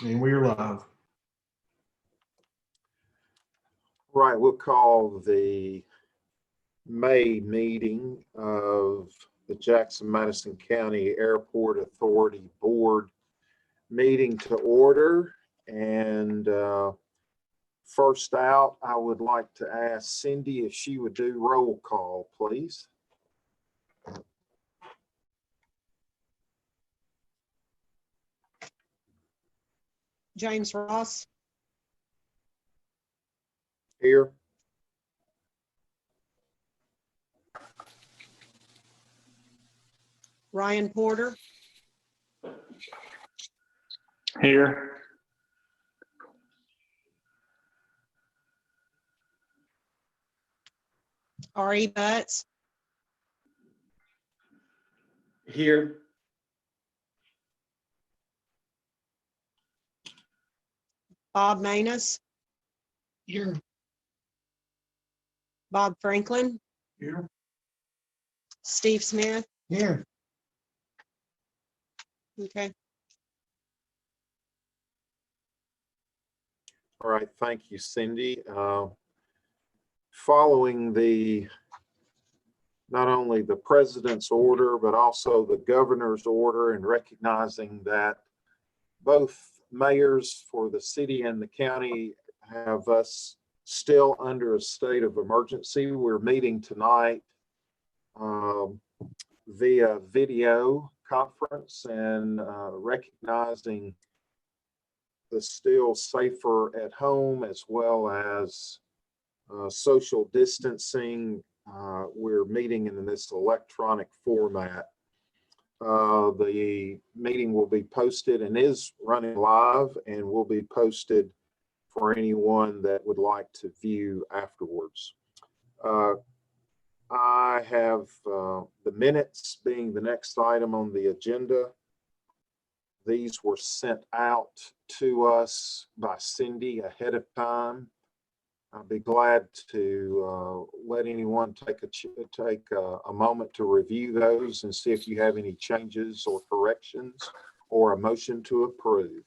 And we're live. Right, we'll call the May meeting of the Jackson-Madison County Airport Authority Board meeting to order. And first out, I would like to ask Cindy if she would do roll call, please. James Ross, Here. Ryan Porter, Here. R.E. Butts, Here. Bob Manus, Here. Bob Franklin, Here. Steve Smith. Here. Okay, All right, thank you, Cindy. Following not only the president's order, but also the governor's order, and recognizing that both mayors for the city and the county have us still under a state of emergency, we're meeting tonight via video conference and recognizing the still safer at home as well as social distancing. We're meeting in this electronic format. The meeting will be posted and is running live and will be posted for anyone that would like to view afterwards. I have the minutes being the next item on the agenda. These were sent out to us by Cindy ahead of time. I'll be glad to let anyone take a moment to review those and see if you have any changes or corrections or a motion to approve.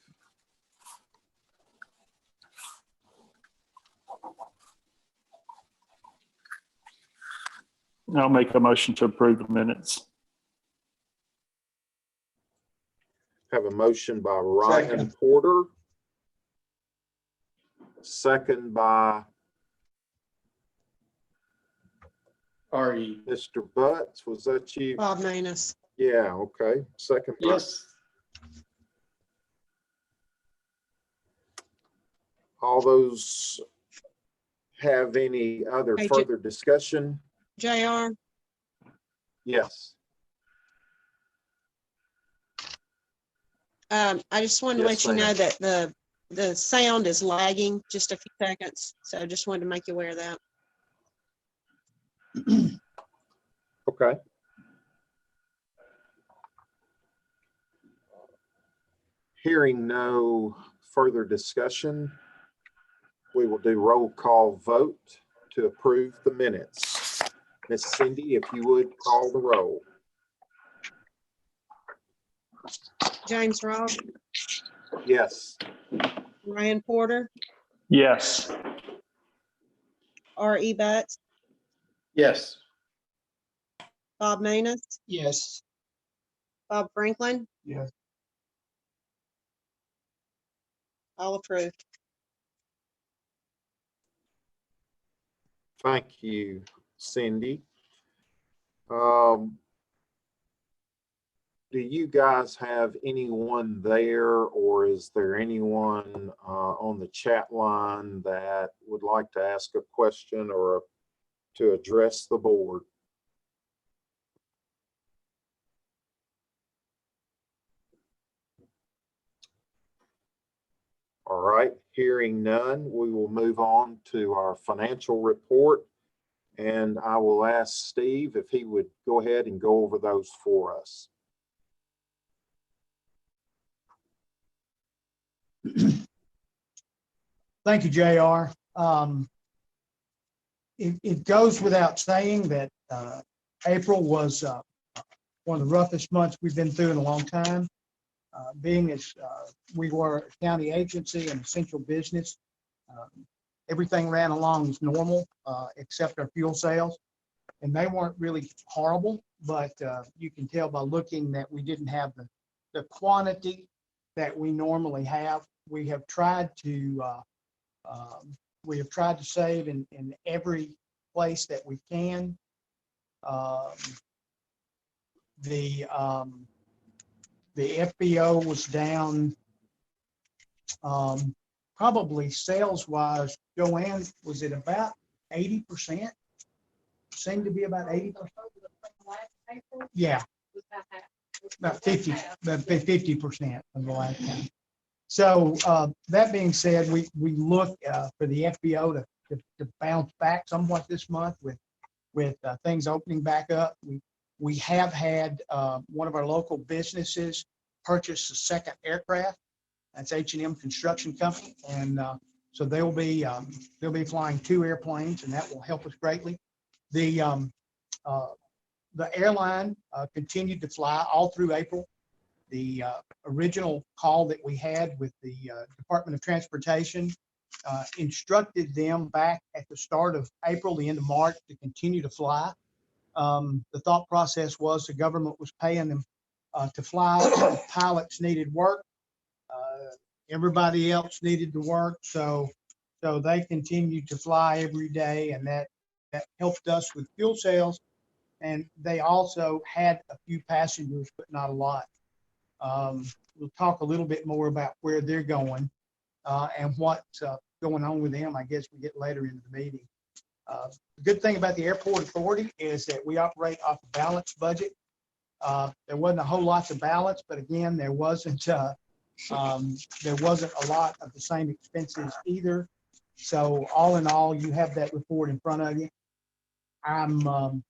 I'll make a motion to approve the minutes. Have a motion by Ryan Porter. Second by R.E. Mr. Butts. Was that you? Bob Manus. Yeah, okay. Second. By Yes. all those have any other Hey, further discussion? JR, Yes. I just wanted to Yes, let you know ma'am. that the sound is lagging just a few seconds. So I just wanted to make you aware of that. Okay. Hearing no further discussion, we will do roll call vote to approve the minutes. Miss Cindy, if you would call the roll. James Ross, Yes. Ryan Porter, Yes. R.E. Butts, Yes. Bob Manus, Yes. Bob Franklin. Yes. All approved. Thank you, Cindy. Do you guys have anyone there, or is there anyone on the chat line that would like to ask a question or to address the board? All right, hearing none, we will move on to our financial report. And I will ask Steve if he would go ahead and go over those for us. Thank you, JR. It goes without saying that April was one of the roughest months we've been through in a long time. Being as we were a county agency and essential business, everything ran along as normal, except our fuel sales. And they weren't really horrible, but you can tell by looking that we didn't have the quantity that we normally have. We have tried to save in every place that we can. The FBO was down, probably sales wise. Joanne, was it about 80%? Seemed to be about 80%. Yeah, about 50% of the last time. So that being said, we look for the FBO to bounce back somewhat this month with things opening back up. We have had one of our local businesses purchase a second aircraft. That's H&M Construction Company, and so they'll be flying 2 airplanes, and that will help us greatly. The airline continued to fly all through April. The original call that we had with the Department of Transportation instructed them back at the start of April, the end of March, to continue to fly. The thought process was the government was paying them to fly. The pilots needed work. Everybody else needed to work. So they continued to fly every day, and that helped us with fuel sales. And they also had a few passengers, but not a lot. We'll talk a little bit more about where they're going and what's going on with them, I guess we get later into the meeting. The good thing about the airport authority is that we operate off a balanced budget. There wasn't a whole lot to balance, but again, there wasn't a lot of the same expenses either. So all in all, you have that report in front of you. I'm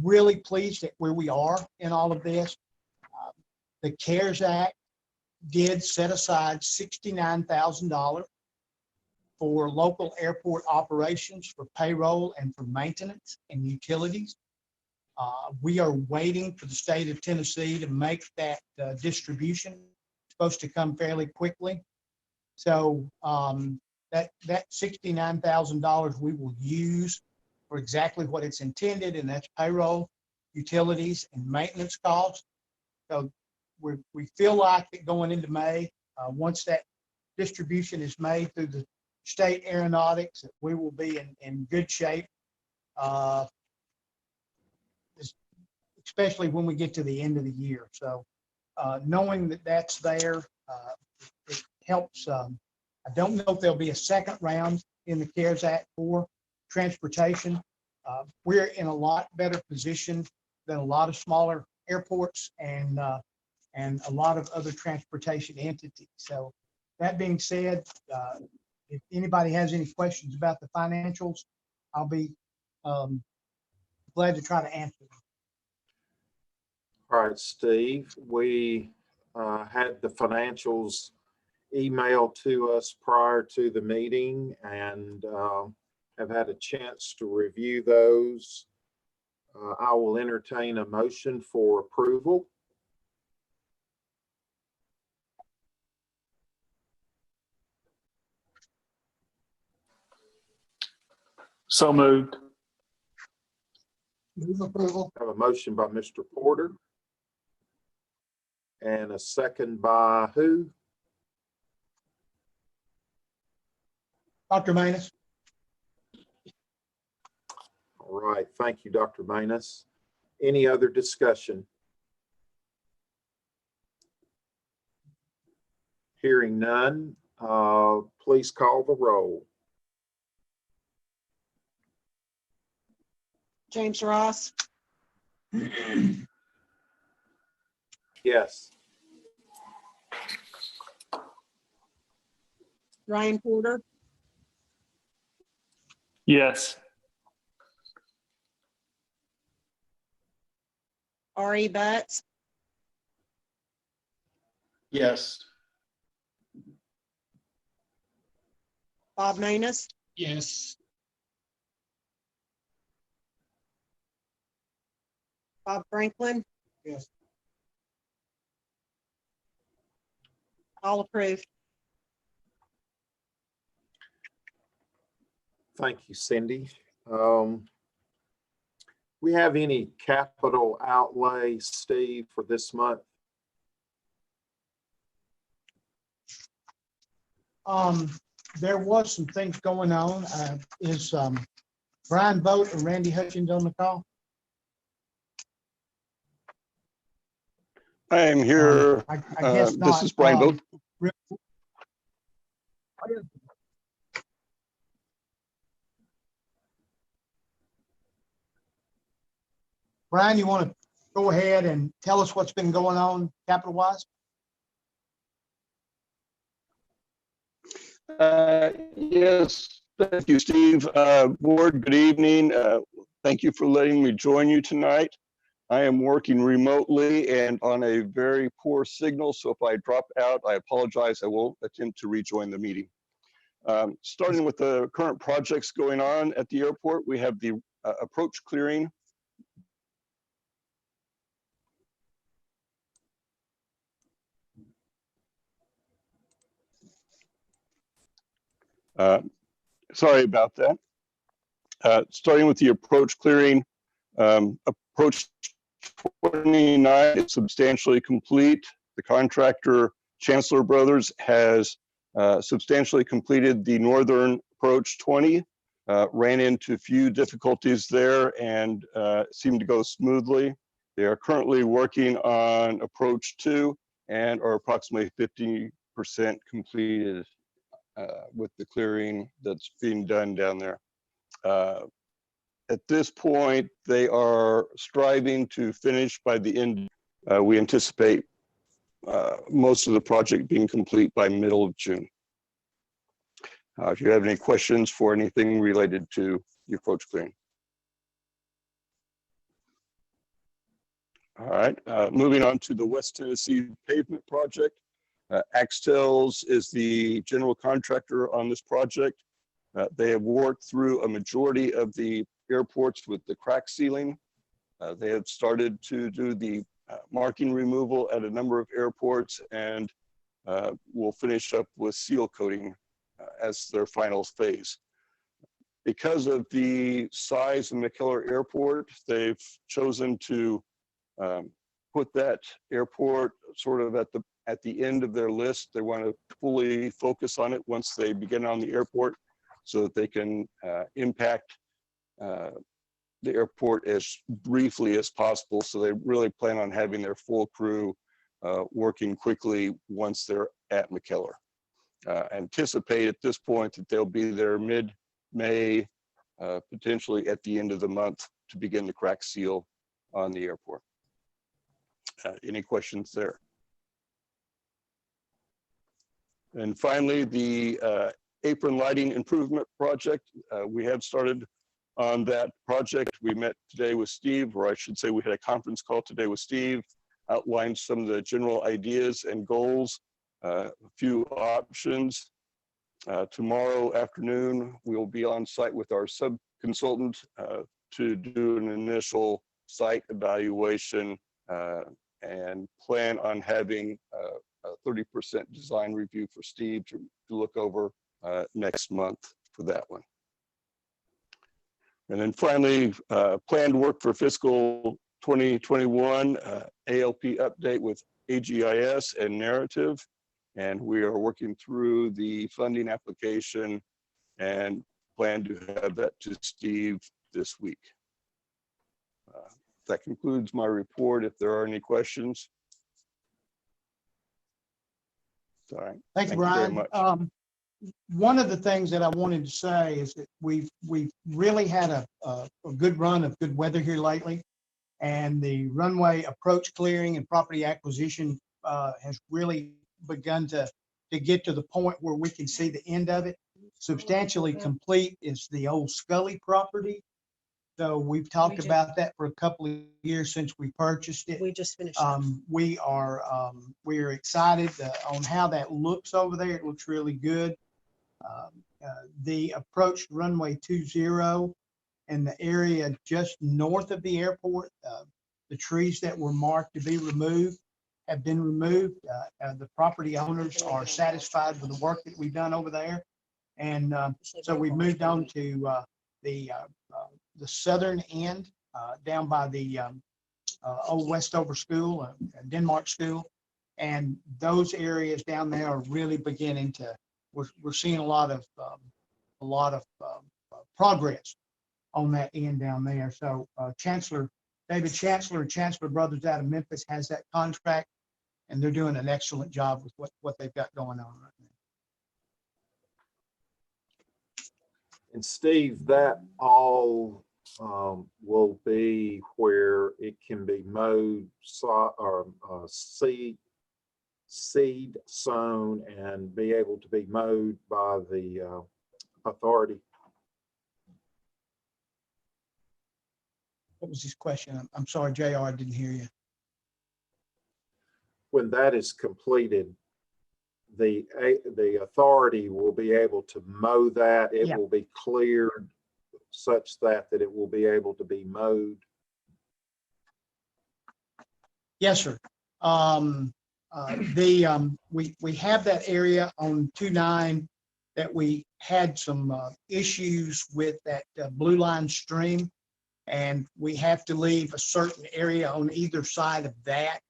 really pleased at where we are in all of this. The CARES Act did set aside $69,000 for local airport operations, for payroll and for maintenance and utilities. We are waiting for the state of Tennessee to make that distribution. It's supposed to come fairly quickly. So that $69,000 we will use for exactly what it's intended, and that's payroll, utilities, and maintenance costs. So we feel like that going into May, once that distribution is made through the state aeronautics, that we will be in good shape, especially when we get to the end of the year. So knowing that that's there, it helps. I don't know if there'll be a second round in the CARES Act for transportation. We're in a lot better position than a lot of smaller airports and a lot of other transportation entities. So that being said, if anybody has any questions about the financials, I'll be glad to try to answer them. All right, Steve, we had the financials emailed to us prior to the meeting and have had a chance to review those. I will entertain a motion for approval. So moved. Move approval. I have a motion by Mr. Porter and a second by who? Dr. Manus. All right, thank you, Dr. Manus. Any other discussion? Hearing none, please call the roll. James Ross, Yes. Ryan Porter, Yes. R.E. Butts, Yes. Bob Manus, Yes. Bob Franklin, Yes. All approved. Thank you, Cindy. We have any capital outlay, Steve, for this month? There was some things going on. Is Brian Boat and Randy Hutchins on the call? I am here. I guess not. This is Brian Boat. Brian, you want to go ahead and tell us what's been going on capital wise? Yes, thank you, Steve. Board, good evening. Thank you for letting me join you tonight. I am working remotely and on a very poor signal, so if I drop out, I apologize. I will attempt to rejoin the meeting. Starting with the current projects going on at the airport, we have the approach clearing. Sorry about that. Starting with the approach clearing, approach 29 is substantially complete. The contractor, Chancellor Brothers, has substantially completed the northern approach 20. Ran into a few difficulties there and seemed to go smoothly. They are currently working on approach 2 and are approximately 50% completed with the clearing that's being done down there. At this point, they are striving to finish by the end. We anticipate most of the project being complete by middle of June. If you have any questions for anything related to the approach clearing. All right, moving on to the West Tennessee pavement project. Axtels is the general contractor on this project. They have worked through a majority of the airports with the crack sealing. They have started to do the marking removal at a number of airports and will finish up with seal coating as their final phase. Because of the size of McKellar Airport, they've chosen to put that airport sort of at the end of their list. They want to fully focus on it once they begin on the airport so that they can impact the airport as briefly as possible. So they really plan on having their full crew working quickly once they're at McKellar. Anticipate at this point that they'll be there mid-May, potentially at the end of the month to begin the crack seal on the airport. Any questions there? And finally, the apron lighting improvement project. We have started on that project. We met today with Steve, or I should say we had a conference call today with Steve, outlined some of the general ideas and goals, a few options. Tomorrow afternoon, we'll be on site with our sub-consultant to do an initial site evaluation and plan on having a 30% design review for Steve to look over next month for that one. And then finally, planned work for fiscal 2021, ALP update with AGIS and narrative. And we are working through the funding application and plan to have that to Steve this week. That concludes my report. If there are any questions. All right. Thank you, very Brian. much. One of the things that I wanted to say is that we've really had a good run of good weather here lately, and the runway approach clearing and property acquisition has really begun to get to the point where we can see the end of it. Substantially complete is the old Scully property. So we've talked about that for a couple of years since we purchased it. We just finished. We are excited on how that looks over there. It looks really good. The approach runway 20 and the area just north of the airport, the trees that were marked to be removed, have been removed. The property owners are satisfied with the work that we've done over there. And so we've moved on to the southern end, down by the old Westover School, Denmark School. And those areas down there are really beginning to, we're seeing a lot of progress on that end down there. So David Chancellor, Chancellor Brothers out of Memphis has that contract, and they're doing an excellent job with what they've got going on right now. And Steve, that all will be where it can be mowed, seed sown, and be able to be mowed by the authority. What was his question? I'm sorry, JR, I didn't hear you. When that is completed, the authority will be able to mow that. It Yeah. will be cleared such that it will be able to be mowed. Yes, sir. We have that area on 2-9 that we had some issues with that blue line stream, and we have to leave a certain area on either side of that.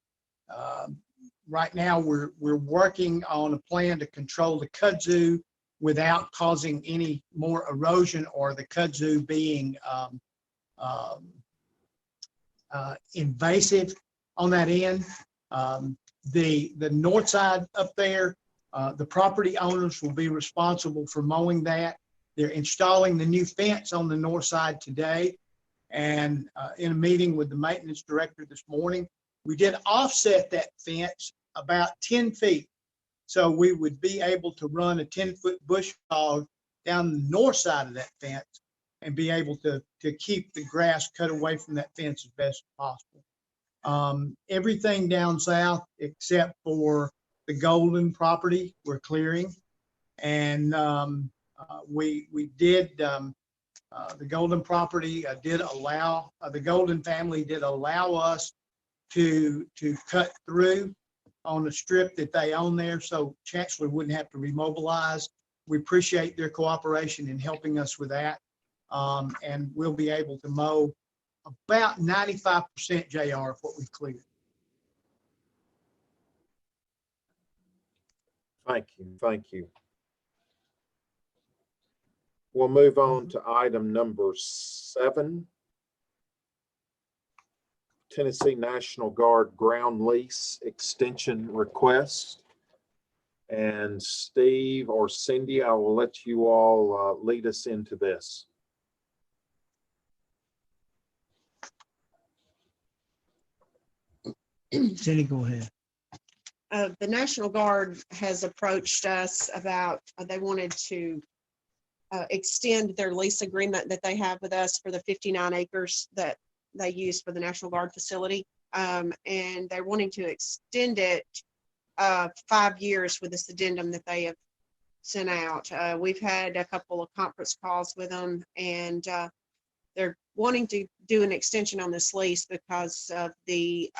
Right now, we're working on a plan to control the kudzu without causing any more erosion or the kudzu being invasive on that end. The north side up there, the property owners will be responsible for mowing that. They're installing the new fence on the north side today. And in a meeting with the maintenance director this morning, we did offset that fence about 10 feet. So we would be able to run a 10-foot bush hog down the north side of that fence and be able to keep the grass cut away from that fence as best as possible. Everything down south except for the Golden property we're clearing. And we did, the Golden property did allow, the Golden family did allow us to cut through on the strip that they own there, so Chancellor wouldn't have to remobilize. We appreciate their cooperation in helping us with that. And we'll be able to mow about 95% JR of what we've cleared. Thank you. Thank you. We'll move on to item number 7. Tennessee National Guard ground lease extension request. And Steve or Cindy, I will let you all lead us into this. Cindy, go ahead. The National Guard has approached us about, they wanted to extend their lease agreement that they have with us for the 59 acres that they use for the National Guard facility. And they're wanting to extend it 5 years with this addendum that they have sent out. We've had a couple of conference calls with them, and they're wanting to do an extension on this lease because of the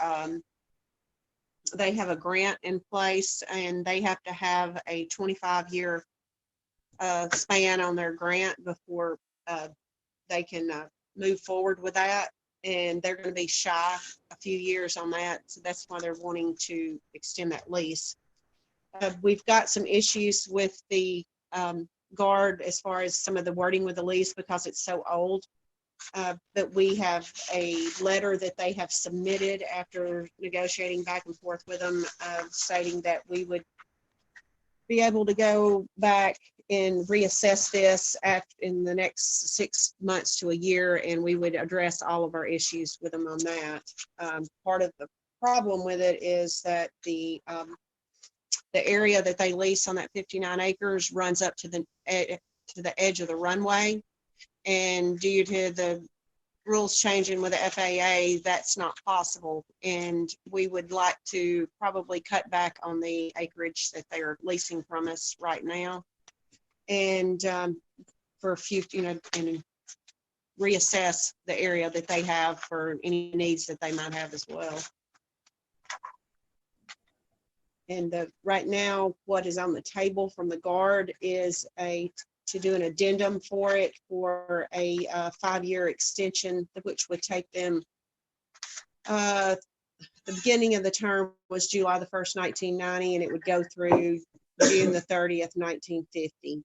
they have a grant in place, and they have to have a 25-year span on their grant before they can move forward with that. And they're going to be shy a few years on that. So that's why they're wanting to extend that lease. We've got some issues with the Guard as far as some of the wording with the lease because it's so old. But we have a letter that they have submitted after negotiating back and forth with them, stating that we would be able to go back and reassess this in the next 6 months to a year, and we would address all of our issues with them on that. Part of the problem with it is that the area that they lease on that 59 acres runs up to the edge of the runway. And due to the rules changing with the FAA, that's not possible. And we would like to probably cut back on the acreage that they are leasing from us right now. And for future, and reassess the area that they have for any needs that they might have as well. right now, what is on the table from the Guard is to do an addendum for it for a 5-year extension, which would take them, the beginning of the term was July the 1st, 1990, and it would go through June the 30th, 1950.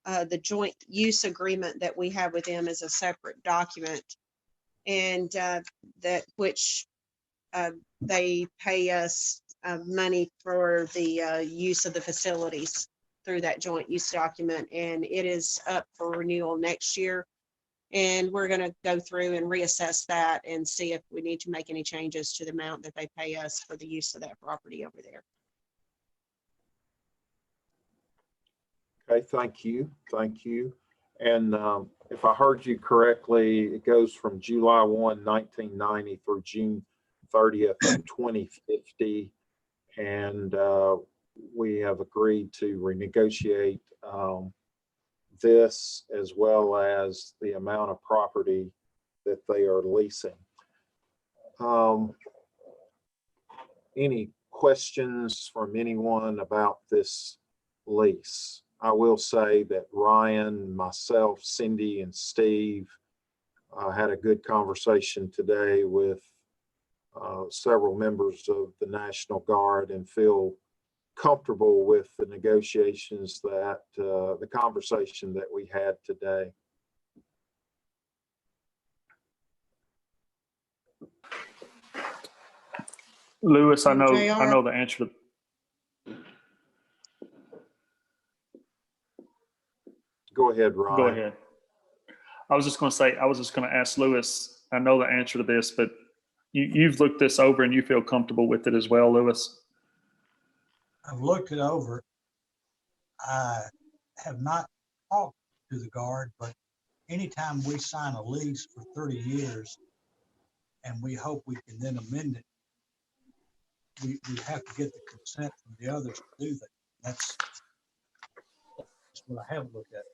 The joint use agreement that we have with them is a separate document, and they pay us money for the use of the facilities through that joint use document, and it is up for renewal next year. And we're going to go through and reassess that and see if we need to make any changes to the amount that they pay us for the use of that property over there. Okay, thank you. Thank you. And if I heard you correctly, it goes from July 1, 1990 through June 30th, 2050. And we have agreed to renegotiate this as well as the amount of property that they are leasing. Any questions from anyone about this lease? I will say that Ryan, myself, Cindy, and Steve had a good conversation today with several members of the National Guard and feel comfortable with the negotiations that the conversation that we had today. Lewis, I know JR? the answer to. Go ahead, Ryan. Go ahead. I was just going to ask Lewis, I know the answer to this, but you've looked this over and you feel comfortable with it as well, Lewis? I've looked it over. I have not talked to the Guard, but anytime we sign a lease for 30 years and we hope we can then amend it, we have to get the consent from the others to do that. That's what I have looked at.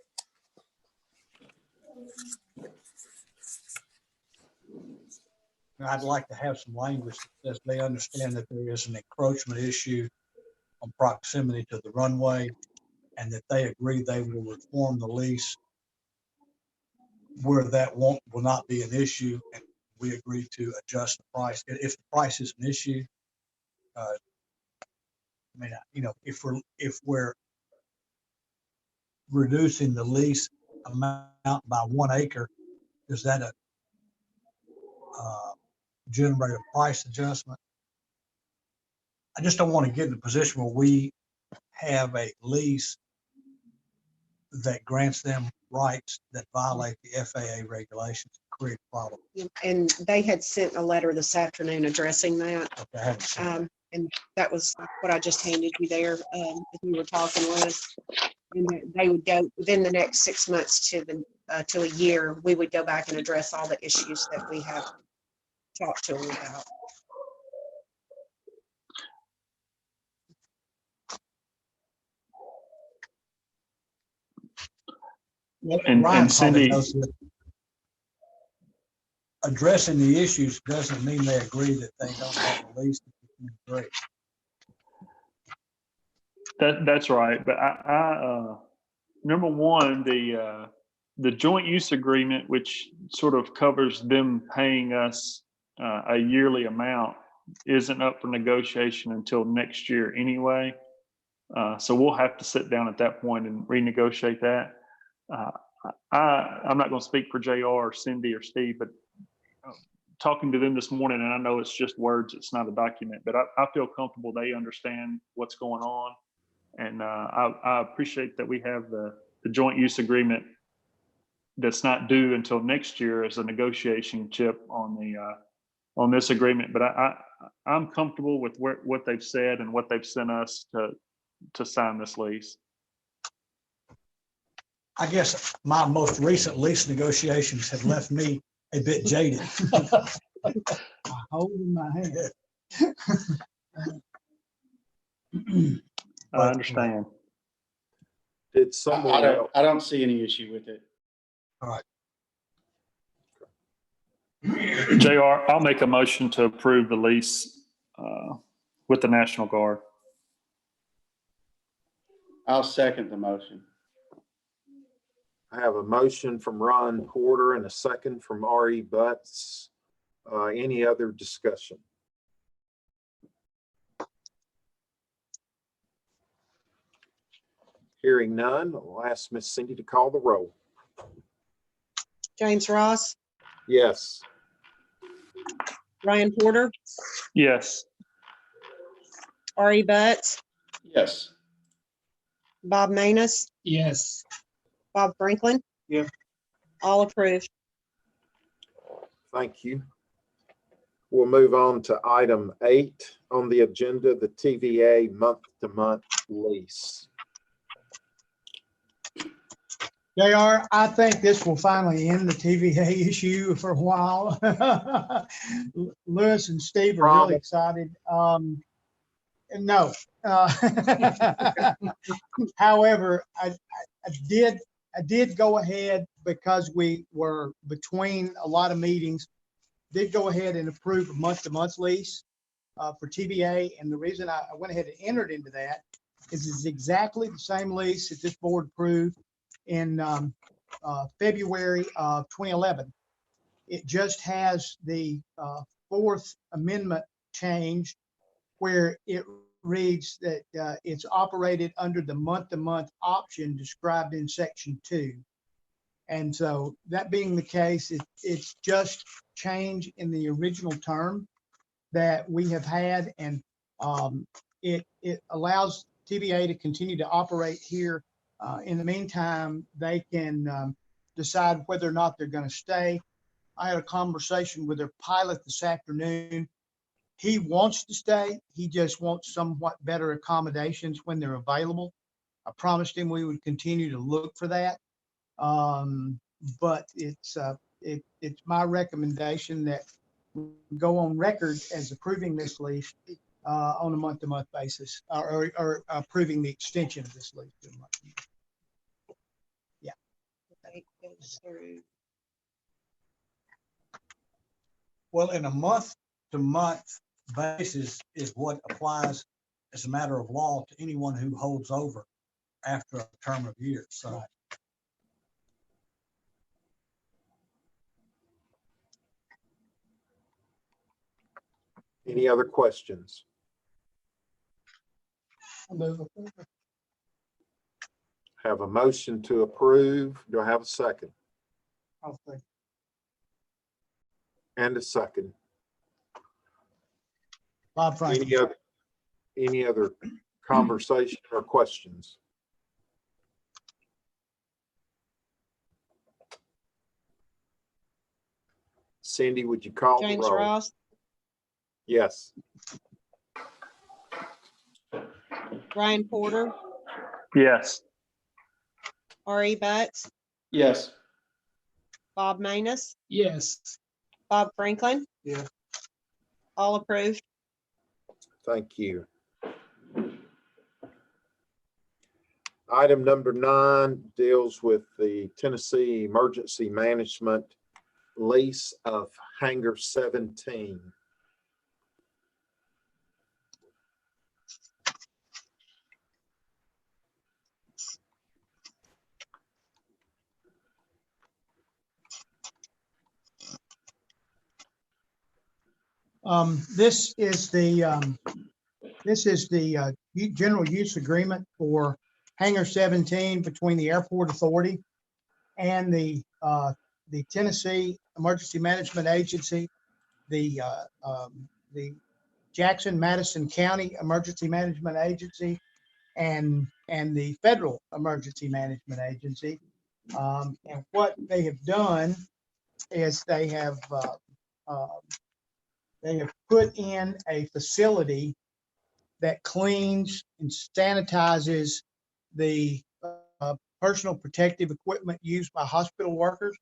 And I'd like to have some language that says they understand that there is an encroachment issue on proximity to the runway, and that they agree they will reform the lease where that will not be an issue, and we agree to adjust the price. If the price is an issue, I mean, you know, if we're reducing the lease amount by 1 acre, is that a generate a price adjustment? I just don't want to get in a position where we have a lease that grants them rights that violate the FAA regulations and create a problem. And they had sent a letter this afternoon addressing that. Okay, I haven't seen that. And that was what I just handed you there, if you were talking with. And that they would go within the next 6 months to a year, we would go back and address all the issues that we have talked to them about. And Ryan Cindy, knows that addressing the issues doesn't mean they agree that they don't have a lease that they can agree. that's right. But I number one, the joint use agreement, which sort of covers them paying us a yearly amount, isn't up for negotiation until next year anyway. So we'll have to sit down at that point and renegotiate that. I'm not going to speak for JR or Cindy or Steve, but talking to them this morning, and I know it's just words, it's not a document, but I feel comfortable they understand what's going on. And I appreciate that we have the joint use agreement that's not due until next year as a negotiation chip on this agreement. But I'm comfortable with what they've said and what they've sent us to sign this lease. I guess my most recent lease negotiations have left me a bit jaded. I hold in my hand. I understand. Did someone else? I don't see any issue with it. All right. JR, I'll make a motion to approve the lease with the National Guard. I'll second the motion. I have a motion from Ron Porter and a second from R.E. Butts. Any other discussion? Hearing none, I'll ask Miss Cindy to call the roll. James Ross, Yes. Ryan Porter, Yes. R.E. Butts, Yes. Bob Manus, Yes. Bob Franklin. Yeah. All approved. Thank you. We'll move on to item 8 on the agenda, the TVA month-to-month lease. JR, I think this will finally end the TVA issue for a while. Lewis and Steve are really excited. And no. However, I did go ahead, because we were between a lot of meetings, did go ahead and approve a month-to-month lease for TVA. And the reason I went ahead and entered into that is it's exactly the same lease that this board approved in February of 2011. It just has the fourth amendment change, where it reads that it's operated under the month-to-month option described in section 2. And so that being the case, it's just change in the original term that we have had. And it allows TVA to continue to operate here. In the meantime, they can decide whether or not they're going to stay. I had a conversation with their pilot this afternoon. He wants to stay. He just wants somewhat better accommodations when they're available. I promised him we would continue to look for that. But it's my recommendation that we go on record as approving this lease on a month-to-month basis, or approving the extension of this lease to a month. Yeah. It goes through. Well, in a month-to-month basis is what applies as a matter of law to anyone who holds over after a term of years. So Any other questions? Have a motion to approve. Do I have a second? I'll say. And a second. Bob Franklin. Any other conversation or questions? Cindy, would you call the James roll? Ross, Yes. Ryan Porter, Yes. R.E. Butts, Yes. Bob Manus, Yes. Bob Franklin. Yeah. All approved. Thank you. Item number 9 deals with the Tennessee Emergency Management lease of Hangar 17. This is the general use agreement for Hangar 17 between the Airport Authority and the Tennessee Emergency Management Agency, the Jackson-Madison County Emergency Management Agency, and the Federal Emergency Management Agency. And what they have done is they have put in a facility that cleans and sanitizes the personal protective equipment used by hospital workers,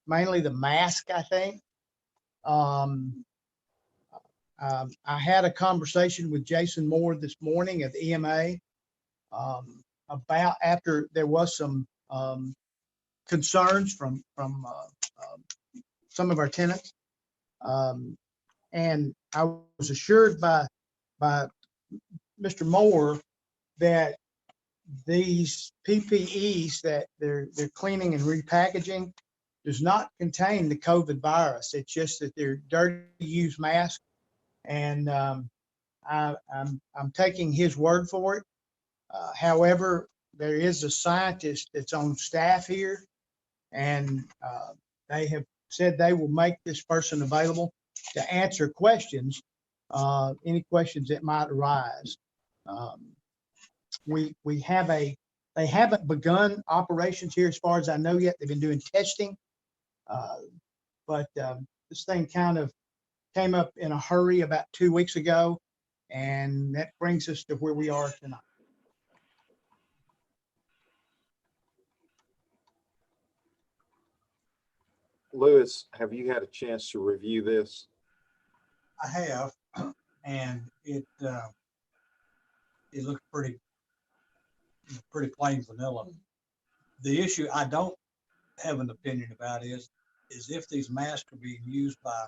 mainly the mask, I think. I had a conversation with Jason Moore this morning at the EMA about after there was some concerns from some of our tenants. And I was assured by Mr. Moore, that these PPEs that they're cleaning and repackaging does not contain the COVID virus. It's just that they're dirty use masks. And I'm taking his word for it. However, there is a scientist that's on staff here, and they have said they will make this person available to answer questions, any questions that might arise. We have they haven't begun operations here as far as I know yet. They've been doing testing, but this thing kind of came up in a hurry about 2 weeks ago, and that brings us to where we are tonight. Lewis, have you had a chance to review this? I have, and it looks pretty plain vanilla. The issue I don't have an opinion about is if these masks are being used by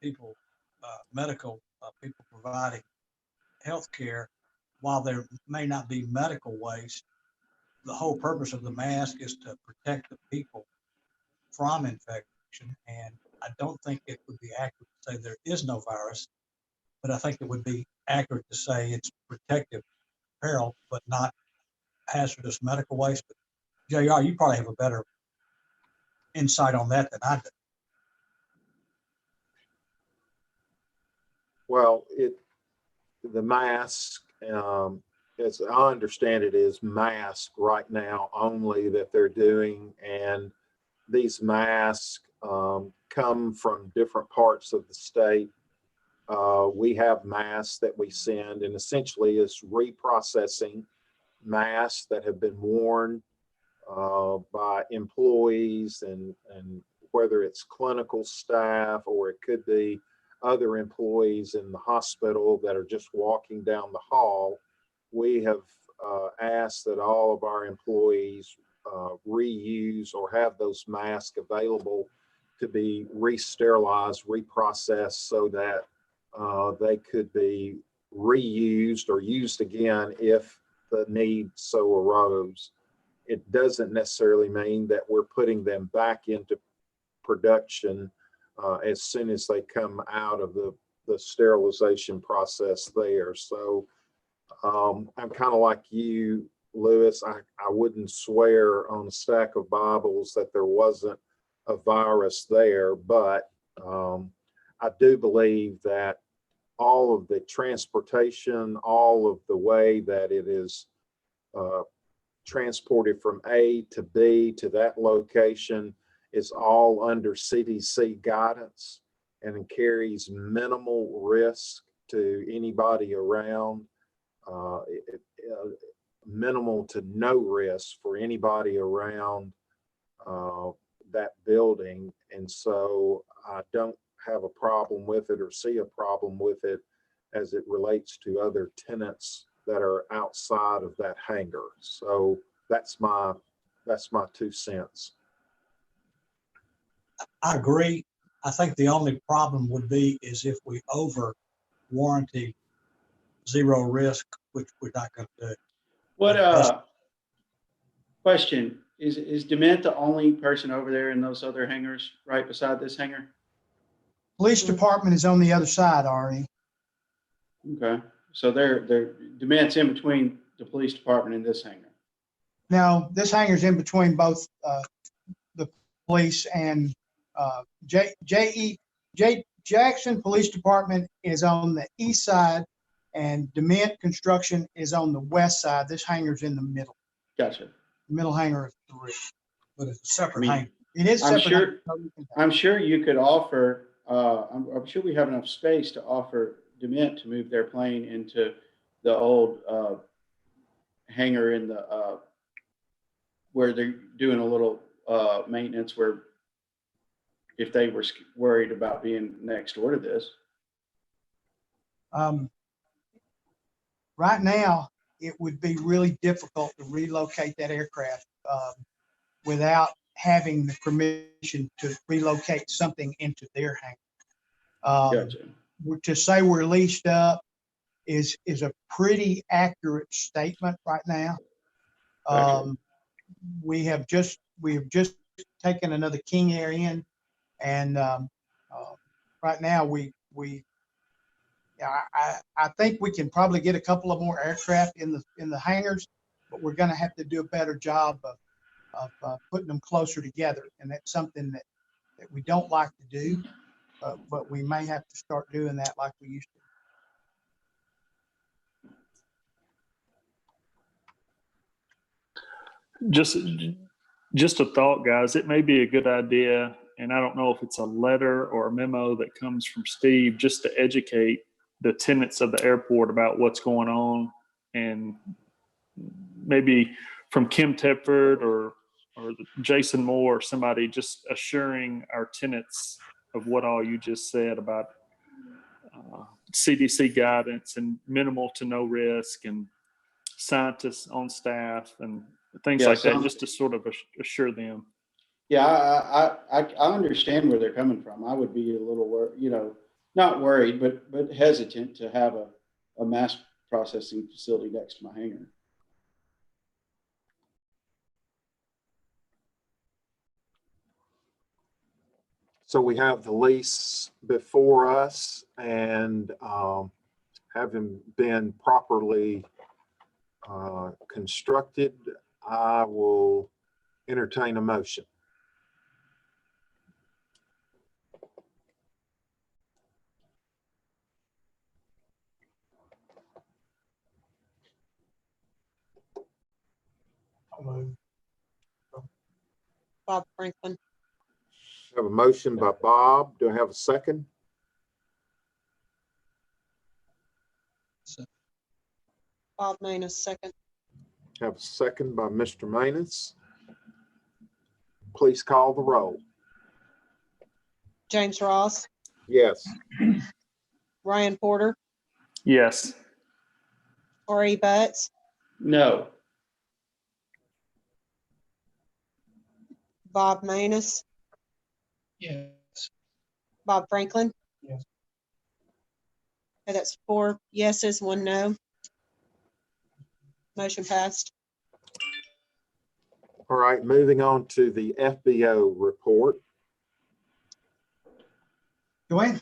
people, medical people providing health care, while there may not be medical waste, the whole purpose of the mask is to protect the people from infection. And I don't think it would be accurate to say there is no virus, but I think it would be accurate to say it's protective apparel, but not hazardous medical waste. But JR, you probably have a better insight on that than I do. Well, the mask, as I understand it, is mask right now only that they're doing, and these masks come from different parts of the state. We have masks that we send, and essentially it's reprocessing masks that have been worn by employees, and whether it's clinical staff or it could be other employees in the hospital that are just walking down the hall. We have asked that all of our employees reuse or have those masks available to be re-sterilized, reprocessed, so that they could be reused or used again if the need so arose. It doesn't necessarily mean that we're putting them back into production as soon as they come out of the sterilization process there. So I'm kind of like you, Lewis. I wouldn't swear on a stack of Bibles that there wasn't a virus there, but I do believe that all of the transportation, all of the way that it is transported from A to B to that location is all under CDC guidance and carries minimal risk to anybody around, minimal to no risk for anybody around that building. And so I don't have a problem with it or see a problem with it as it relates to other tenants that are outside of that hangar. So that's my 2 cents. I agree. I think the only problem would be is if we over warranty zero risk, which we're not going to do. What question is Dement the only person over there in those other hangars right beside this hangar? Police department is on the other side, Ari. Okay, so they're Dement's in between the police department and this hangar. Now, this hangar's in between both the police and Jackson Police Department is on the east side, and Dement Construction is on the west side. This hangar's in the middle. Gotcha. Middle hangar of 3. But it's a separate hangar. It is I'm separate. I'm sure you could offer, I'm sure we have enough space to offer Dement to move their plane into the old hangar in the, where they're doing a little maintenance, where if they were worried about being next door to this. Right now, it would be really difficult to relocate that aircraft without having the permission to relocate something into their hangar. Gotcha. To say we're leased up is a pretty accurate statement right now. Thank We have just taken another King Air in, and right now I think we can probably get a couple of more aircraft in the hangars, but we're going to have to do a better job of putting them closer together, and that's something that we don't like to do, but we may have to start doing that like we used to. Just a thought, guys. It may be a good idea, and I don't know if it's a letter or a memo that comes from Steve, just to educate the tenants of the airport about what's going on, and maybe from Kim Tepford or Jason Moore or somebody, just assuring our tenants of what all you just said about CDC guidance and minimal to no risk and scientists on staff and things Yeah, like that, some- just to sort of assure them. Yeah, I understand where they're coming from. I would be a little not worried, but hesitant to have a mass processing facility next to my hangar. So we have the lease before us, and having been properly constructed, I will entertain a motion. Bob Franklin. Have a motion by Bob. Do I have a second? Bob Manus, second. Have a second by Mr. Manus. Please call the roll. James Ross, Yes. Ryan Porter, Yes. R.E. Butts, No. Bob Manus, Yes. Bob Franklin. Yes. Okay, that's 4 yeses, 1 no. Motion passed. All right, moving on to the FBO report. Joanne?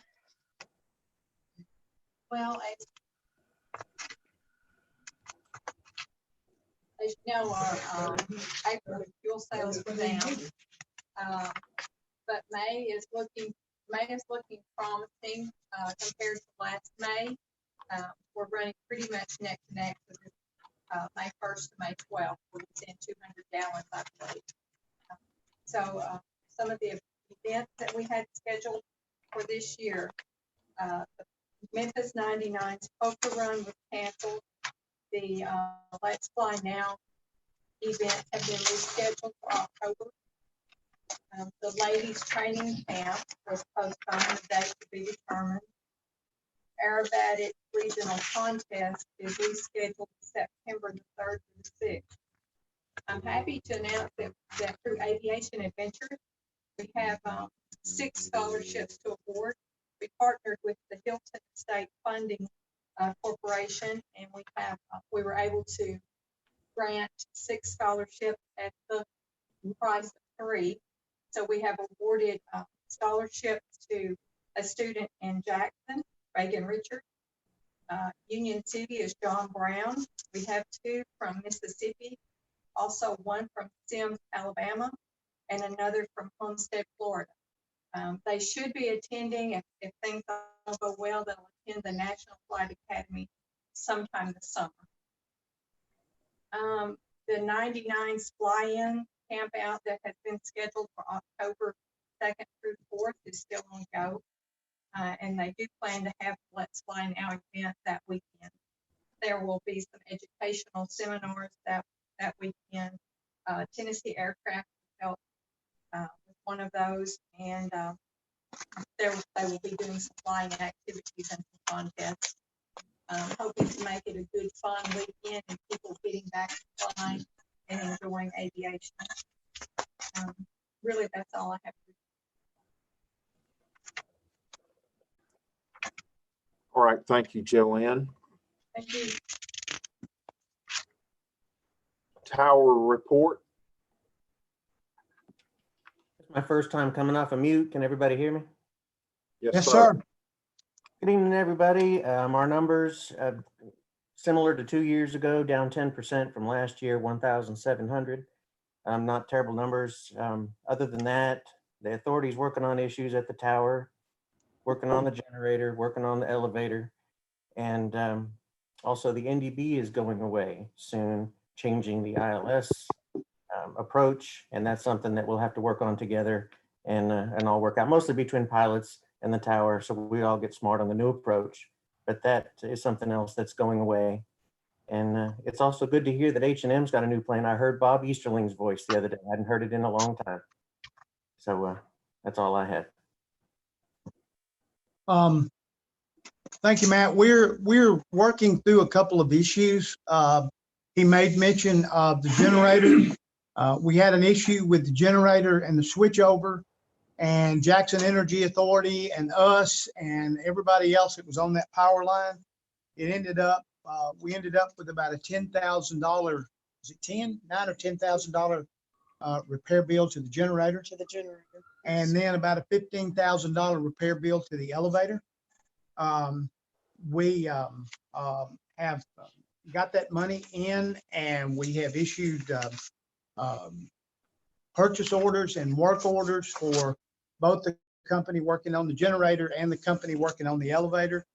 Well, as you know, our April fuel sales were down. But May is looking promising compared to last May. We're running pretty much neck to neck with May 1st to May 12th. We're within 200 gallons, I believe. So some of the events that we had scheduled for this year, the Memphis 99's poker run was canceled. The Let's Fly Now event have been rescheduled for October. The ladies training camp was postponed, the date to be determined. Aerobatic regional contest is rescheduled September the 3rd to the 6th. I'm happy to announce that through Aviation Adventures, we have 6 scholarships to award. We partnered with the Hilton State Funding Corporation, and we were able to grant 6 scholarships at the price of 3. So we have awarded scholarships to a student in Jackson, Reagan Richard. Union City is John Brown. We have 2 from Mississippi, also 1 from Sims, Alabama, and another from Homestead, Florida. They should be attending, if things don't go well, they'll attend the National Flight Academy sometime this summer. The 99's fly-in camp out that has been scheduled for October 2nd through 4th is still on go. And they do plan to have Let's Fly Now event that weekend. There will be some educational seminars that weekend. Tennessee Aircraft will help with one of those, and they will be doing some flying activities and some contests. Hoping to make it a good, fun weekend and people getting back to flying and enjoying aviation. Really, that's all I have to do. All right, thank you, Joanne. Thank you. Tower report. It's my first time coming off a mute. Can everybody hear me? Yes, sir. Good evening, everybody. Our numbers, similar to 2 years ago, down 10% from last year, 1,700. Not terrible numbers. Other than that, the authority's working on issues at the tower, working on the generator, working on the elevator. And also the NDB is going away soon, changing the ILS approach. And that's something that we'll have to work on together and all work out, mostly between pilots and the tower, so we all get smart on the new approach. But that is something else that's going away. And it's also good to hear that H&M's got a new plane. I heard Bob Easterling's voice the other day. I hadn't heard it in a long time. So that's all I had. Thank you, Matt. We're working through a couple of issues. He made mention of the generator. We had an issue with the generator and the switchover, and Jackson Energy Authority and us and everybody else that was on that power line. It ended up, we ended up with about a $10,000, is it $9,000 or $10,000 repair bill to the generator. And then about a $15,000 repair bill to the elevator. We have got that money in, and we have issued purchase orders and work orders for both the company working on the generator and the company working on the elevator.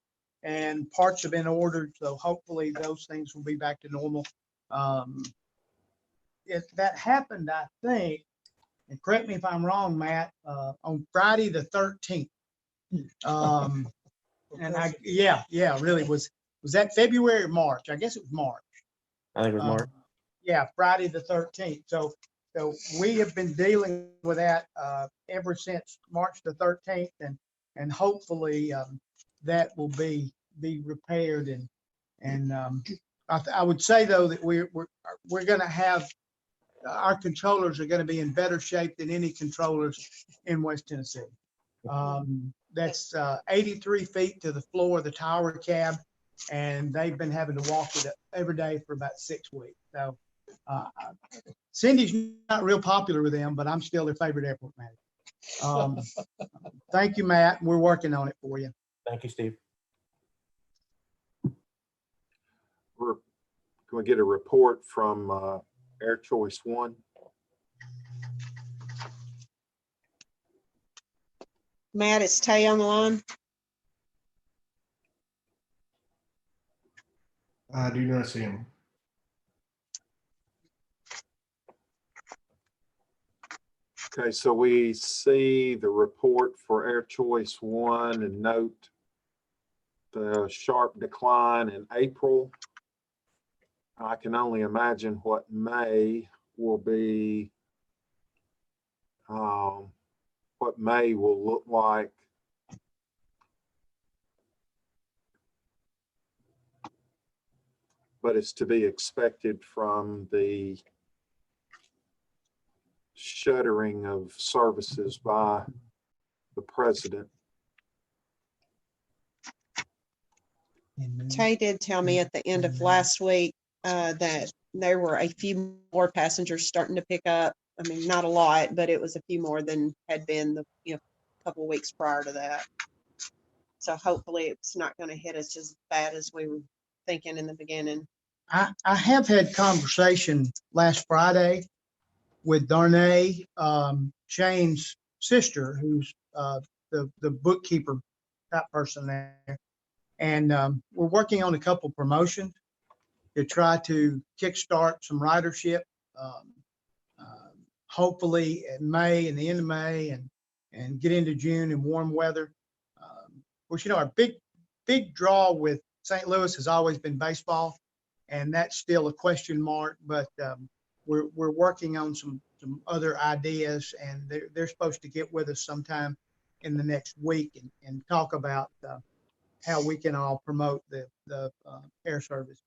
And parts have been ordered, so hopefully those things will be back to normal. If that happened, I think, and correct me if I'm wrong, Matt, on Friday the 13th. And really was that February or March? I guess it was March. I think it was Mark. Yeah, Friday the 13th. So we have been dealing with that ever since March the 13th, and hopefully that will be repaired. And I would say though that we're going to have, our controllers are going to be in better shape than any controllers in West Tennessee. That's 83 feet to the floor of the tower cab, and they've been having to walk it every day for about 6 weeks. So Cindy's not real popular with them, but I'm still their favorite airport manager. Thank you, Matt. We're working on it for you. Thank you, Steve. We're going to get a report from Air Choice One. Matt, it's Tay on the line. I do not see him. Okay, so we see the report for Air Choice One and note the sharp decline in April. I can only imagine what May will be, what May will look like. But it's to be expected from the shuttering of services by the president. Tay did tell me at the end of last week that there were a few more passengers starting to pick up. I mean, not a lot, but it was a few more than had been the couple of weeks prior to that. So hopefully it's not going to hit us as bad as we were thinking in the beginning. I have had conversation last Friday with Darnay, Shane's sister, who's the bookkeeper type person there. And we're working on a couple promotions to try to kickstart some ridership. Hopefully in May and the end of May and get into June in warm weather. Which, our big draw with St. Louis has always been baseball, and that's still a question mark, but we're working on some other ideas, and they're supposed to get with us sometime in the next week and talk about how we can all promote the air service.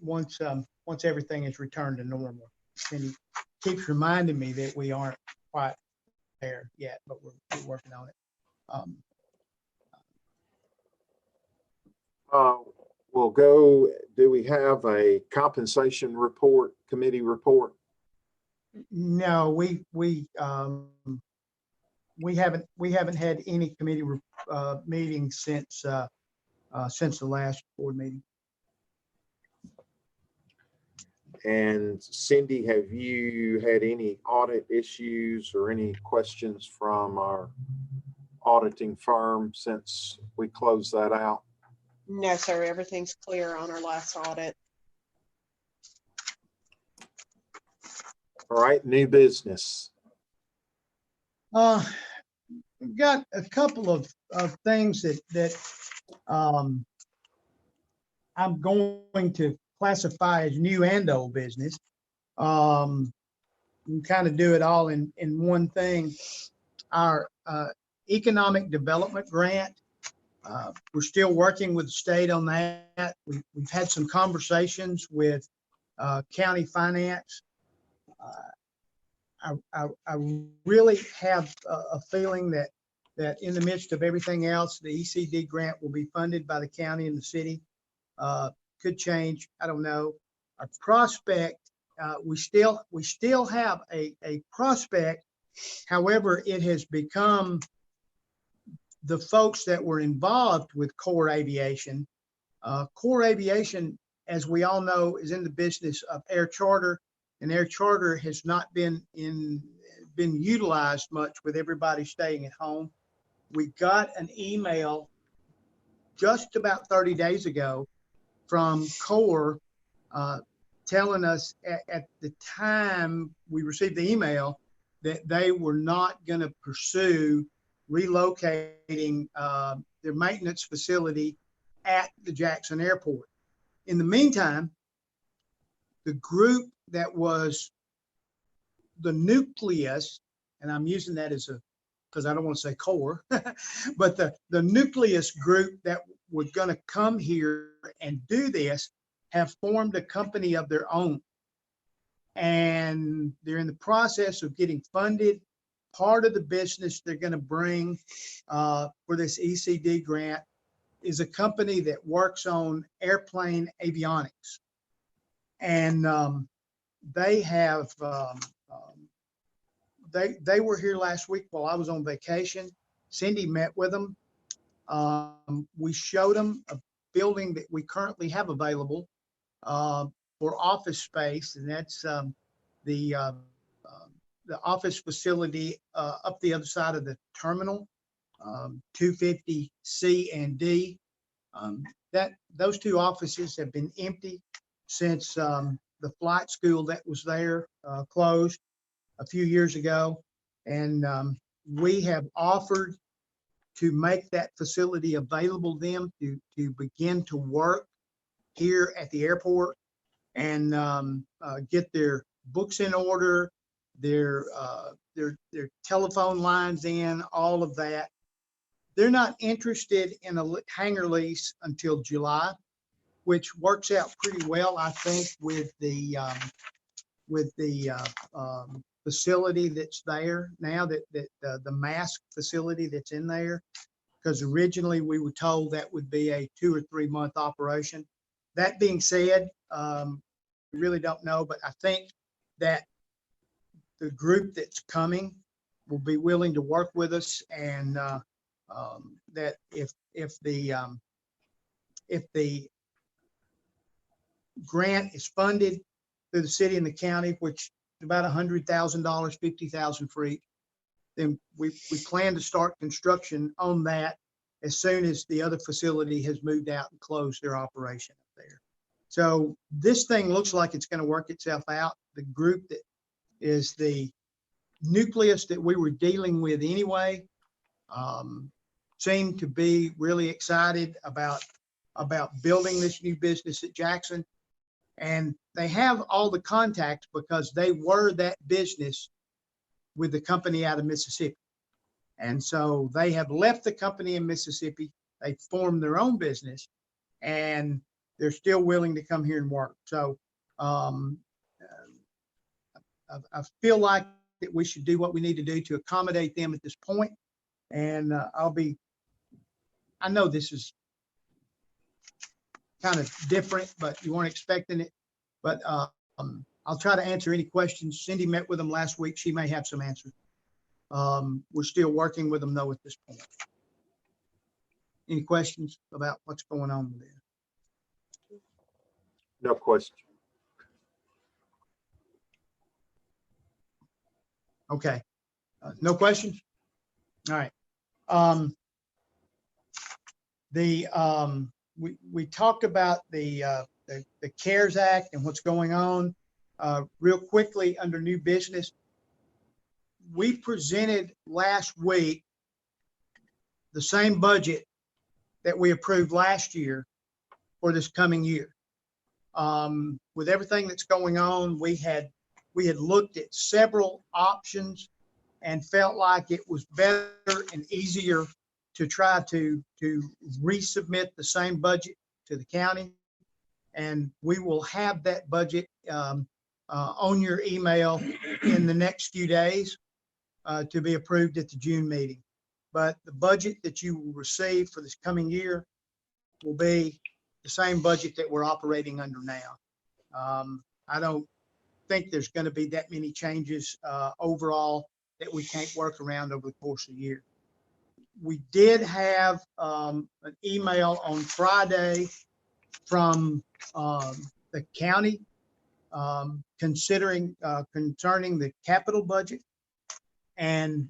Once everything is returned to normal. And he keeps reminding me that we aren't quite there yet, but we're working on it. We'll go, do we have a compensation report, committee report? No, we haven't had any committee meetings since the last board meeting. And Cindy, have you had any audit issues or any questions from our auditing firm since we closed that out? No, sir, everything's clear on our last audit. All right, new business. We've got a couple of things that I'm going to classify as new and old business. We kind of do it all in one thing. Our economic development grant, we're still working with the state on that. We've had some conversations with county finance. I really have a feeling that in the midst of everything else, the ECD grant will be funded by the county and the city. Could change, I don't know. Our prospect, we still have a prospect. However, it has become the folks that were involved with Core Aviation. Core Aviation, as we all know, is in the business of air charter, and air charter has not been utilized much with everybody staying at home. We got an email just about 30 days ago from Core telling us at the time we received the email that they were not going to pursue relocating their maintenance facility at the Jackson Airport. In the meantime, the group that was the nucleus, and I'm using that as because I don't want to say core, but the nucleus group that was going to come here and do this have formed a company of their own. And they're in the process of getting funded. Part of the business they're going to bring for this ECD grant is a company that works on airplane avionics. And they have, they were here last week while I was on vacation. Cindy met with them. We showed them a building that we currently have available for office space, and that's the office facility up the other side of the terminal, 250C and D. Those two offices have been empty since the flight school that was there closed a few years ago. And we have offered to make that facility available to them to begin to work here at the airport and get their books in order, their telephone lines in, all of that. They're not interested in a hangar lease until July, which works out pretty well, I think, with the facility that's there now, that the mask facility that's in there, because originally we were told that would be a 2 or 3 month operation. That being said, we really don't know, but I think that the group that's coming will be willing to work with us, and that if the grant is funded through the city and the county, which is about $100,000, $50,000 for each, then we plan to start construction on that as soon as the other facility has moved out and closed their operation up there. So this thing looks like it's going to work itself out. The group that is the nucleus that we were dealing with anyway seemed to be really excited about building this new business at Jackson. And they have all the contacts because they were that business with the company out of Mississippi. And so they have left the company in Mississippi. They formed their own business, and they're still willing to come here and work. So I feel like that we should do what we need to do to accommodate them at this point. And I know this is kind of different, but you weren't expecting it. But I'll try to answer any questions. Cindy met with them last week. She may have some answers. We're still working with them though at this point. Any questions about what's going on with it? No question. Okay. No questions? All right. We talked about the CARES Act and what's going on. Real quickly under new business, we presented last week the same budget that we approved last year for this coming year. With everything that's going on, we had looked at several options and felt like it was better and easier to try to resubmit the same budget to the county. And we will have that budget on your email in the next few days to be approved at the June meeting. But the budget that you will receive for this coming year will be the same budget that we're operating under now. I don't think there's going to be that many changes overall that we can't work around over the course of the year. We did have an email on Friday from the county concerning the capital budget. And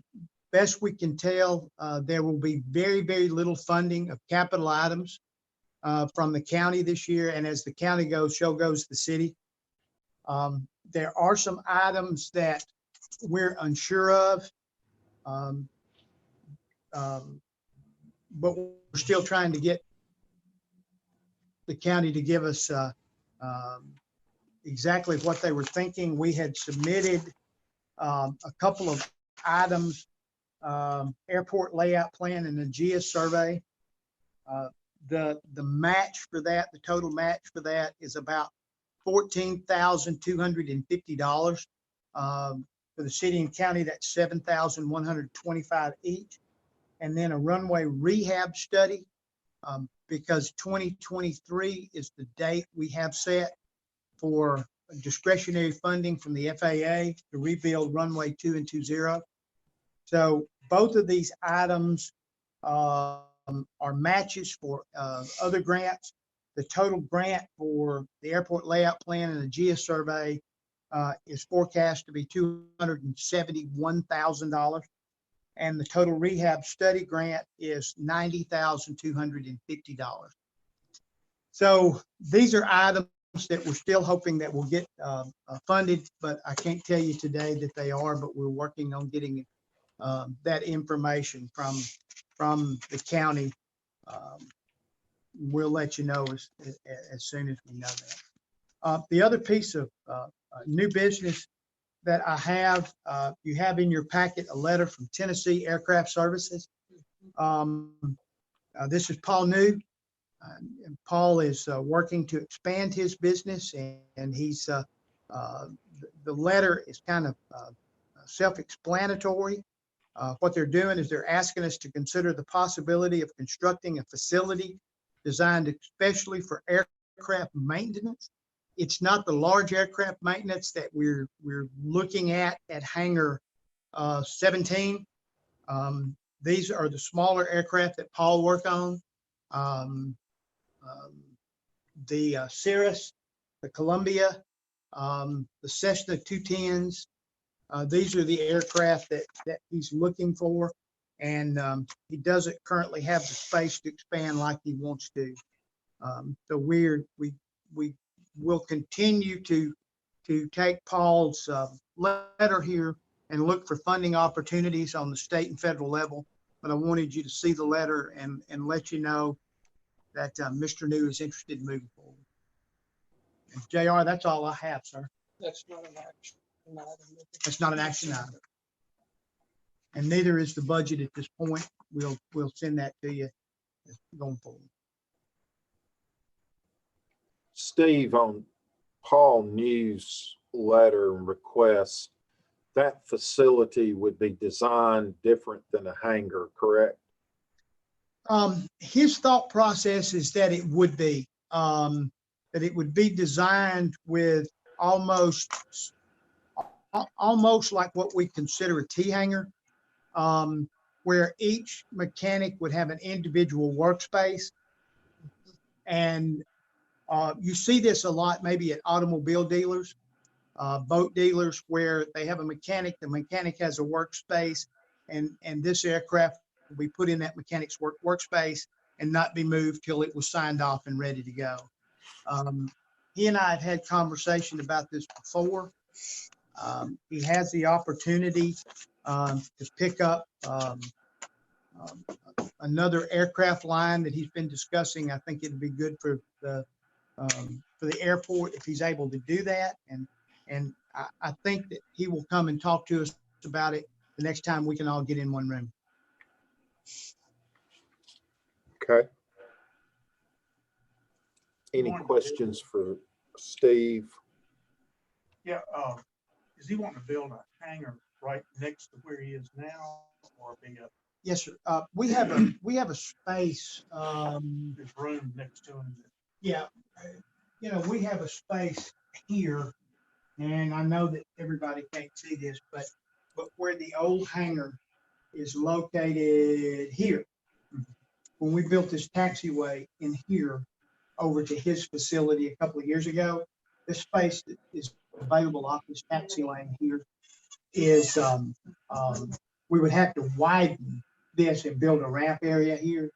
best we can tell, there will be very, very little funding of capital items from the county this year. And as the county goes, so goes the city. There are some items that we're unsure of, but we're still trying to get the county to give us exactly what they were thinking. We had submitted a couple of items, airport layout plan and the GIS survey. The match for that, the total match for that is about $14,250. For the city and county, that's $7,125 each. And then a runway rehab study, because 2023 is the date we have set for discretionary funding from the FAA to rebuild runway 2 and 20. So both of these items are matches for other grants. The total grant for the airport layout plan and the GIS survey is forecast to be $271,000. And the total rehab study grant is $90,250. So these are items that we're still hoping that will get funded, but I can't tell you today that they are, but we're working on getting that information from the county. We'll let you know as soon as we know that. The other piece of new business that I have, you have in your packet a letter from Tennessee Aircraft Services. This is Paul New. And Paul is working to expand his business, and he's the letter is kind of self-explanatory. What they're doing is they're asking us to consider the possibility of constructing a facility designed especially for aircraft maintenance. It's not the large aircraft maintenance that we're looking at hangar 17. These are the smaller aircraft that Paul worked on. The Cirrus, the Columbia, the Cessna 210s. These are the aircraft that he's looking for, and he doesn't currently have the space to expand like he wants to. So we will continue to take Paul's letter here and look for funding opportunities on the state and federal level. But I wanted you to see the letter and let you know that Mr. New is interested in moving forward. And JR, that's all I have, sir. That's not an action item. That's not an action item. And neither is the budget at this point. We'll send that to you going forward. Steve, on Paul New's letter and request, that facility would be designed different than a hangar, correct? His thought process is that it would be. that it would be designed with almost like what we consider a T-hanger, where each mechanic would have an individual workspace. And you see this a lot maybe at automobile dealers, boat dealers, where they have a mechanic, the mechanic has a workspace, and this aircraft will be put in that mechanic's workspace and not be moved till it was signed off and ready to go. He and I have had conversation about this before. He has the opportunity to pick up another aircraft line that he's been discussing. I think it'd be good for the airport if he's able to do that. And I think that he will come and talk to us about it the next time we can all get in one room. Okay. Any questions for Steve? Yeah, is he wanting to build a hangar right next to where he is now, or be a Yes, sir. We have a space. his room next to him? Yeah, we have a space here, and I know that everybody can't see this, but where the old hangar is located here. When we built this taxiway in here over to his facility a couple of years ago, this space that is available off this taxi lane here is, we would have to widen this and build a ramp area here,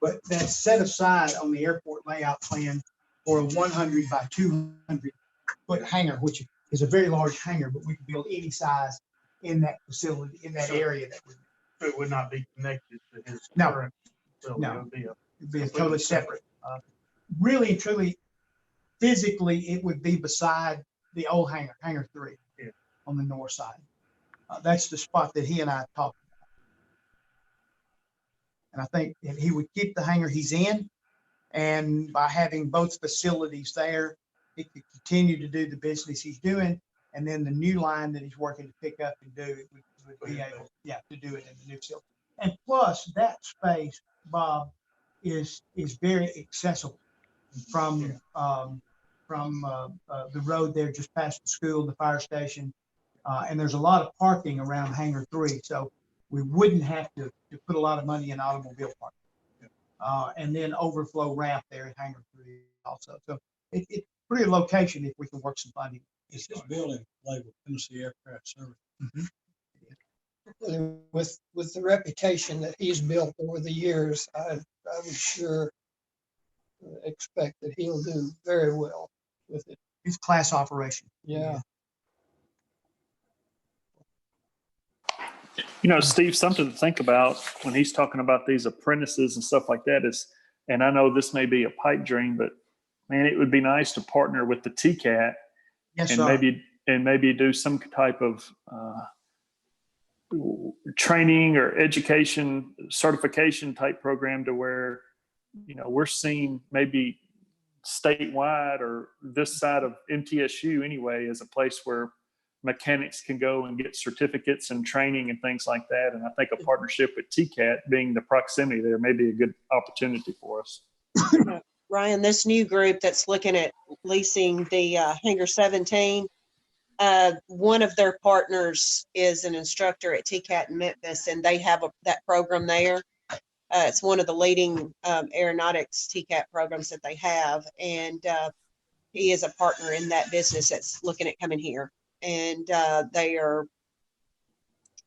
but that's set aside on the airport layout plan for a 100 by 200 foot hangar, which is a very large hangar, but we can build any size in that facility, in that area that would. So it would not be connected to his No. current facility. No. It'd be It'd be totally separate. Really and truly, physically, it would be beside the old hangar, hangar 3, yeah, on the north side. That's the spot that he and I talked about. And I think that he would keep the hangar he's in, and by having both facilities there, he could continue to do the business he's doing, and then the new line that he's working to pick up and do, it would be able, to do it in the new facility. And plus, that space, Bob, is very accessible from the road there just past the school, the fire station, and there's a lot of parking around hangar 3, so we wouldn't have to put a lot of money in automobile parking, and then overflow ramp there at hangar 3 also. So it's pretty location if we can work some funding. Is this building labeled Tennessee Aircraft Service? Mhm. with the reputation that he's built over the years, I would sure expect that he'll do very well with it. It's class operation. Yeah. Steve, something to think about when he's talking about these apprentices and stuff like that is, and I know this may be a pipe dream, but man, it would be nice to partner with the TCAT Yes, and sir. maybe do some type of training or education certification type program to where, we're seeing maybe statewide or this side of MTSU anyway as a place where mechanics can go and get certificates and training and things like that. And I think a partnership with TCAT, being the proximity there, may be a good opportunity for us. Ryan, this new group that's looking at leasing the Hangar 17, one of their partners is an instructor at TCAT in Memphis, and they have that program there. It's one of the leading aeronautics TCAT programs that they have, and he is a partner in that business that's looking at coming here. And they are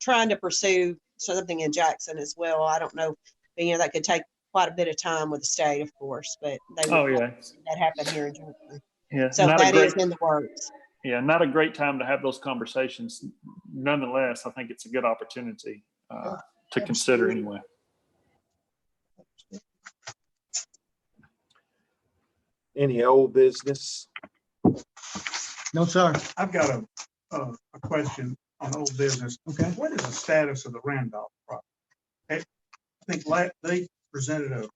trying to pursue something in Jackson as well. I don't know, that could take quite a bit of time with the state, of course, but they would that happen here in Jackson. Yeah, so that is in the works. Yeah, not a great time to have those conversations. Nonetheless, I think it's a good opportunity to consider anyway. Any old business? No, sir. I've got a question on old business. Okay. What is the status of the Randolph project? I think they presented an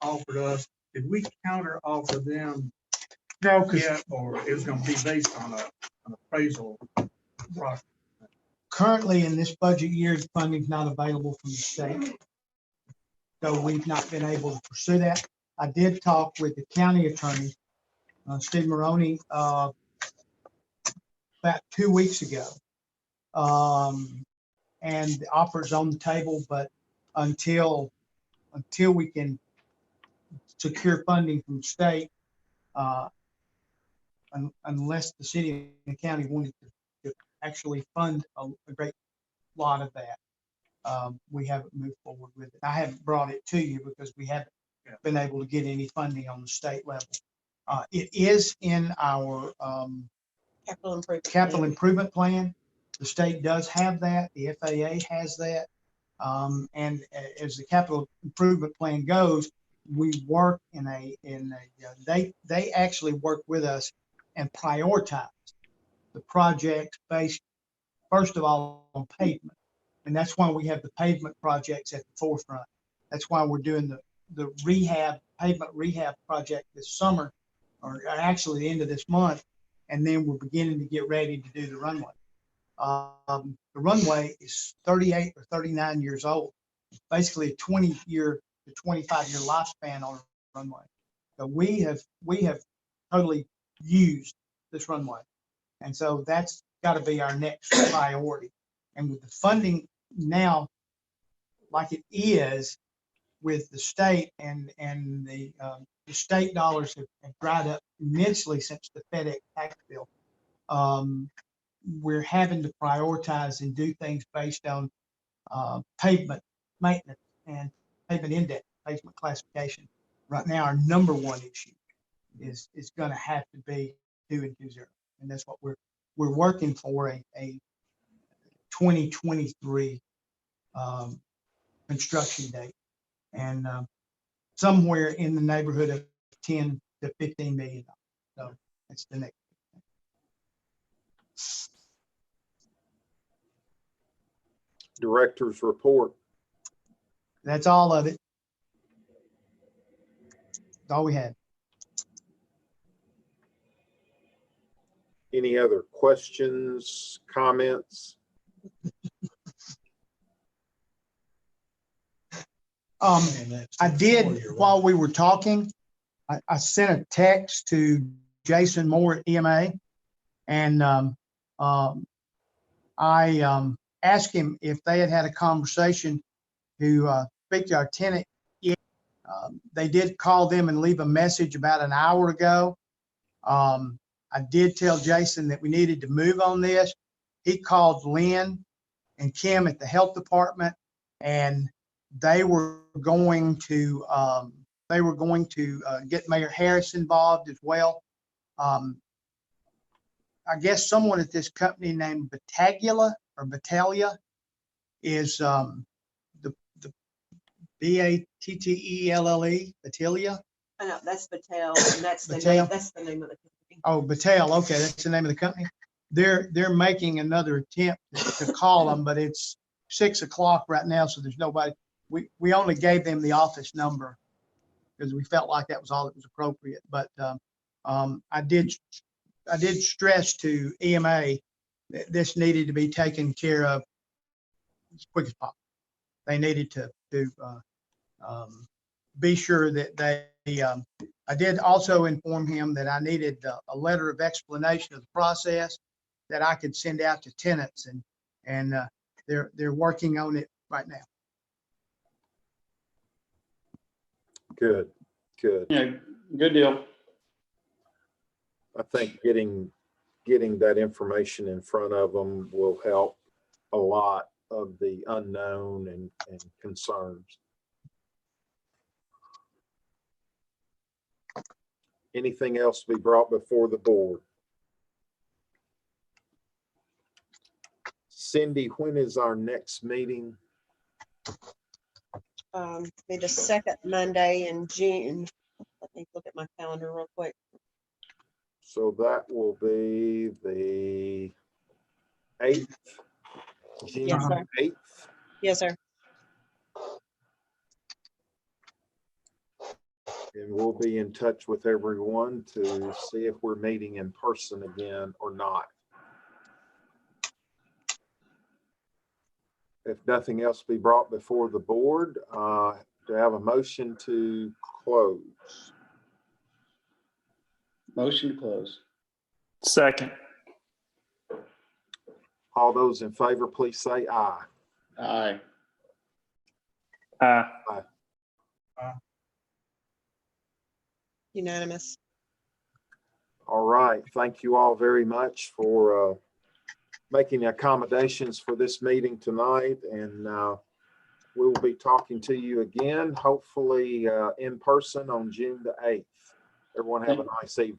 offer to us. Did we counter offer them? No, because or it was going to be based on an appraisal project? currently in this budget year, funding is not available from the state. So we've not been able to pursue that. I did talk with the county attorney, Steve Maroney, about 2 weeks ago. And the offer's on the table, but until we can secure funding from the state, unless the city and the county wanted to actually fund a great lot of that, we haven't moved forward with it. I haven't brought it to you because we haven't been able to get any funding on the state level. It is in our capital improvement plan. The state does have that. The FAA has that. And as the capital improvement plan goes, we work they actually work with us and prioritize the projects based, first of all, on pavement. And that's why we have the pavement projects at the forefront. That's why we're doing the pavement rehab project this summer, or actually the end of this month. And then we're beginning to get ready to do the runway. The runway is 38 or 39 years old, basically a 20-year to 25-year lifespan on a runway. So we have totally used this runway. And so that's got to be our next priority. And with the funding now, like it is with the state and the state dollars have dried up immensely since the FedEx tax bill. We're having to prioritize and do things based on pavement maintenance and pavement index, pavement classification. Right now, our number one issue is going to have to be 2 and 2.0, and that's what we're working for a 2023 construction date, and somewhere in the neighborhood of 10 to 15 million. So that's the next. Director's report. That's all of it. That's all we had. Any other questions, comments? I did, while we were talking, I sent a text to Jason Moore at EMA, and I asked him if they had a conversation to speak to our tenant. They did call them and leave a message about an hour ago. I did tell Jason that we needed to move on this. He called Lynn and Kim at the health department, and they were going to get Mayor Harris involved as well. I guess someone at this company named Battaglia is the Battelle, Battaglia. I know, that's Battelle, and that's the name of the company. Oh, Battelle, okay, that's the name of the company. They're making another attempt to call them, but it's 6 o'clock right now, so there's nobody. We only gave them the office number because we felt like that was all that was appropriate. But I did stress to EMA that this needed to be taken care of as quick as possible. They needed to be sure that they. I did also inform him that I needed a letter of explanation of the process that I could send out to tenants, and they're working on it right now. Good. Yeah, good deal. I think getting that information in front of them will help a lot of the unknown and concerns. Anything else to be brought before the board? Cindy, when is our next meeting? Be the second Monday in June. Let me look at my calendar real quick. So that will be the 8th. June Yes, sir. 8th. Yes, sir. And we'll be in touch with everyone to see if we're meeting in person again or not. If nothing else be brought before the board, Do I have a motion to close? Motion to close. Second. All those in favor, please say aye. Aye. Unanimous. All right. Thank you all very much for making the accommodations for this meeting tonight. And we will be talking to you again, hopefully in person on June the 8th. Everyone have a nice evening.